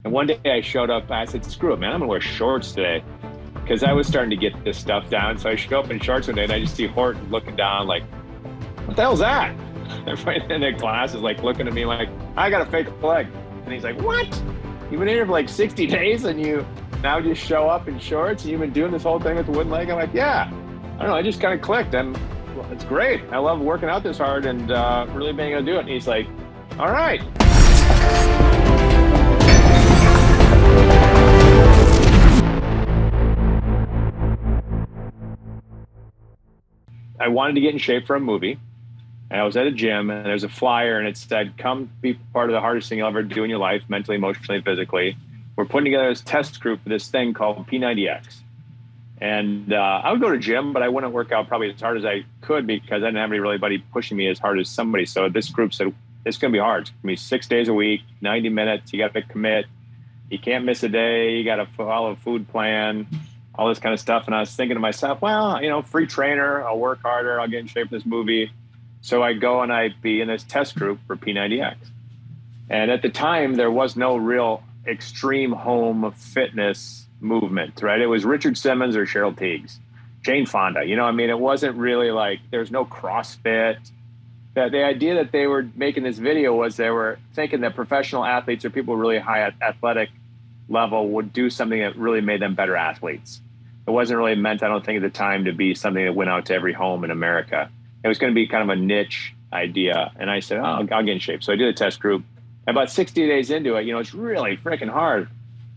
And one day I showed up, I said, screw it, man, I'm gonna wear shorts today. Because I was starting to get this stuff down. So I show up in shorts one day and I just see Horton looking down like, what the hell's that? Everybody in their class is like looking at me like, I got a fake leg. And he's like, what? You've been here for like 60 days and you now just show up in shorts and you've been doing this whole thing with the wooden leg? I'm like, yeah. I don't know, I just kind of clicked and it's great. I love working out this hard and really being able to do it. And he's like, all right. I wanted to get in shape for a movie. And I was at a gym and there's a flyer and it said, come be part of the hardest thing you'll ever do in your life, mentally, emotionally, physically. We're putting together this test group for this thing called P90X. And I would go to gym, but I wouldn't work out probably as hard as I could because I didn't have anybody pushing me as hard as somebody. So this group said, it's going to be hard. It's going to be 6 days a week, 90 minutes. You got to commit. You can't miss a day. You got to follow a food plan, all this kind of stuff. And I was thinking to myself, well, free trainer. I'll work harder. I'll get in shape for this movie. So I go and I be in this test group for P90X. And at the time, there was no real extreme home fitness movement, right? It was Richard Simmons or Cheryl Tiegs, Jane Fonda. It wasn't really like there's no CrossFit. The idea that they were making this video was they were thinking that professional athletes or people really high at athletic level would do something that really made them better athletes. It wasn't really meant, I don't think, at the time to be something that went out to every home in America. It was going to be kind of a niche idea. And I said, I'll get in shape. So I did a test group. About 60 days into it, it's really freaking hard.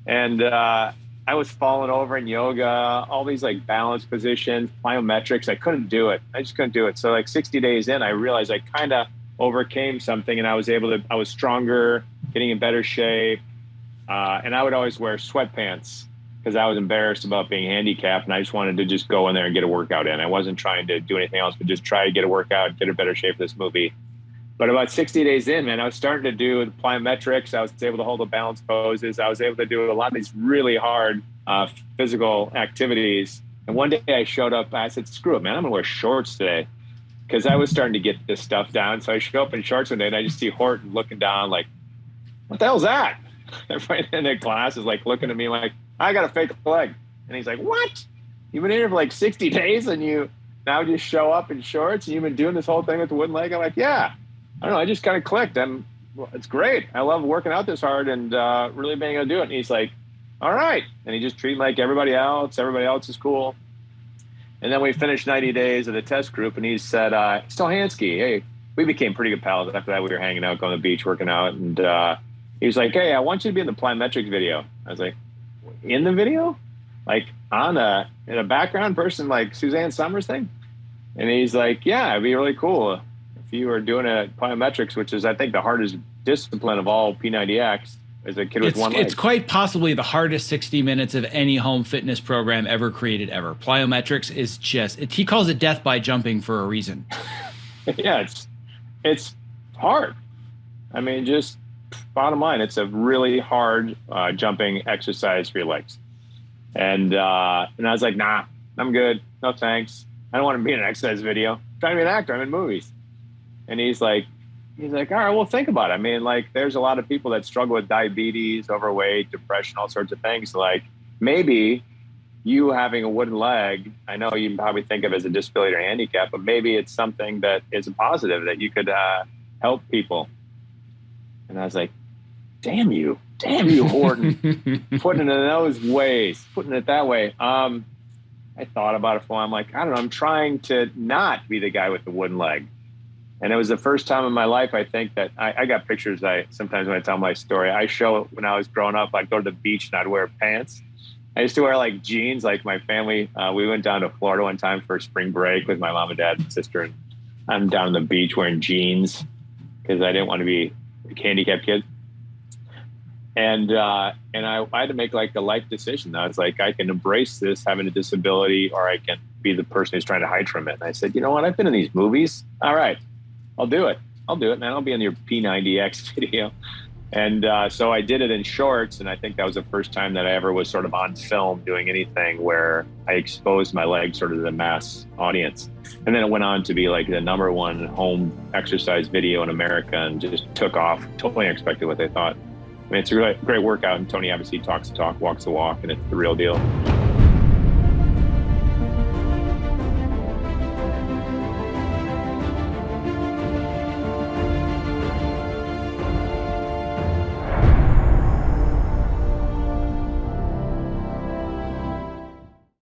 And I was falling over in yoga, all these like balance positions, plyometrics. I couldn't do it. I just couldn't do it. So like 60 days in, I realized I kind of overcame something and I was stronger, getting in better shape. And I would always wear sweatpants because I was embarrassed about being handicapped. And I just wanted to just go in there and get a workout in. I wasn't trying to do anything else, but just try to get a workout, get a better shape for this movie. But about 60 days in, man, I was starting to do the plyometrics. I was able to hold the balance poses. I was able to do a lot of these really hard physical activities. And one day I showed up, I said, screw it, man, I'm gonna wear shorts today. Because I was starting to get this stuff down. So I show up in shorts one day and I just see Horton looking down like, what the hell's that? Everybody in their class is like looking at me like, I got a fake leg. And he's like, what? You've been here for like 60 days and you now just show up in shorts and you've been doing this whole thing with the wooden leg? I'm like, yeah. I don't know. I just kind of clicked and it's great. I love working out this hard and really being able to do it. And he's like, all right. And he just treated me like everybody else. Everybody else is cool. And then we finished 90 days of the test group and he said, Stolhanske, hey, we became pretty good pals. After that, we were hanging out, going to the beach, working out. And he was like, hey, I want you to be in the plyometrics video. I was like, in the video? Like in a background person like Suzanne Summers thing? And he's like, yeah, it'd be really cool. You were doing a plyometrics, which is, I think, the hardest discipline of all P90X, as a kid with one leg. It's quite possibly the hardest 60 minutes of any home fitness program ever created ever. Plyometrics is he calls it death by jumping for a reason. Yeah, it's hard. I mean, just bottom line, it's a really hard jumping exercise for your legs. And I was like, nah, I'm good. No, thanks. I don't want to be in an exercise video. I'm trying to be an actor. I'm in movies. And he's like, all right, well, think about it. I mean, like, there's a lot of people that struggle with diabetes, overweight, depression, all sorts of things. Like, maybe you having a wooden leg, I know you probably think of it as a disability or handicap, but maybe it's something that is a positive that you could help people. And I was like, damn you, Horton, putting it in those ways, putting it that way. I thought about it for a while. I'm like, I don't know, I'm trying to not be the guy with the wooden leg. And it was the first time in my life, I think, that I got pictures. Sometimes when I tell my story, I show it when I was growing up. I'd go to the beach and I'd wear pants. I used to wear like jeans, like my family. We went down to Florida one time for spring break with my mom and dad and sister. And I'm down on the beach wearing jeans because I didn't want to be a handicapped kid. And I had to make like a life decision. I was like, I can embrace this, having a disability, or I can be the person who's trying to hide from it. And I said, you know what? I've been in these movies. All right. I'll do it, man. I'll be in your P90X video. And so I did it in shorts. And I think that was the first time that I ever was sort of on film doing anything where I exposed my legs sort of to the mass audience. And then it went on to be like the #1 home exercise video in America and just took off. Totally unexpected what they thought. mean, it's a great workout, and Tony obviously talks the talk, walks the walk, and it's the real deal.